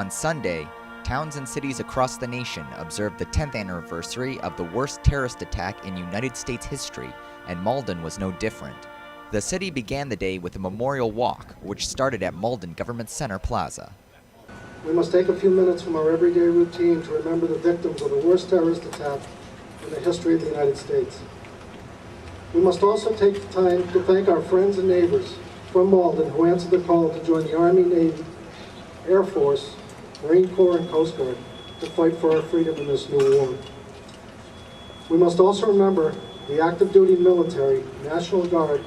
On Sunday, towns and cities across the nation observed the 10th anniversary of the worst terrorist attack in United States history, and Malden was no different. The city began the day with a memorial walk, which started at Malden Government Center Plaza. We must take a few minutes from our everyday routine to remember the victims of the worst terrorist attack in the history of the United States. We must also take the time to thank our friends and neighbors from Malden who answered the call to join the Army, Navy, Air Force, Marine Corps, and Coast Guard to fight for our freedom in this new war. We must also remember the active duty military, National Guard,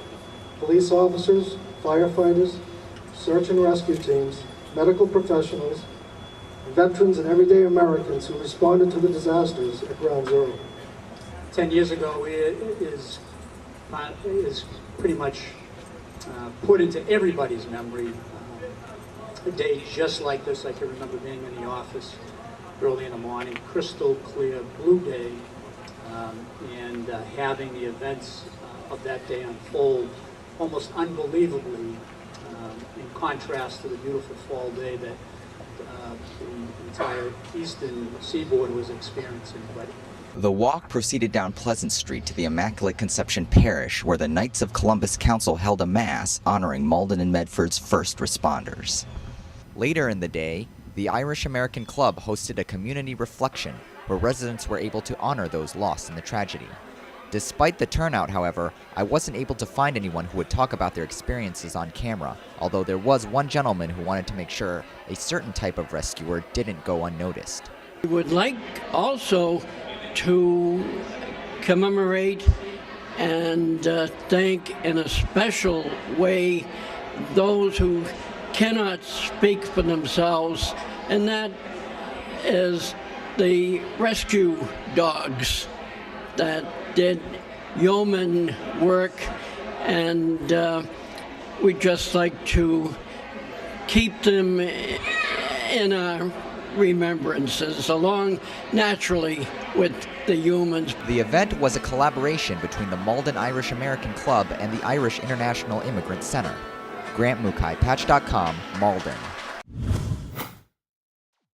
police officers, firefighters, search and rescue teams, medical professionals, veterans, and everyday Americans who responded to the disasters at Ground Zero. 10 years ago is pretty much put into everybody's memory. A day just like this, I can remember being in the office early in the morning, crystal clear, blue day, and having the events of that day unfold almost unbelievably in contrast to the beautiful fall day that the entire eastern seaboard was experiencing. But the walk proceeded down Pleasant Street to the Immaculate Conception Parish, where the Knights of Columbus Council held a mass honoring Malden and Medford's first responders. Later in the day, the Irish American Club hosted a community reflection where residents were able to honor those lost in the tragedy. Despite the turnout, however, I wasn't able to find anyone who would talk about their experiences on camera, although there was one gentleman who wanted to make sure a certain type of rescuer didn't go unnoticed. We would like also to commemorate and thank in a special way those who cannot speak for themselves, and that is the rescue dogs that did yeoman work, and we'd just like to keep them in our remembrances along naturally with the humans. The event was a collaboration between the Malden Irish American Club and the Irish International Immigrant Center. Grant Mukai, Patch.com, Malden.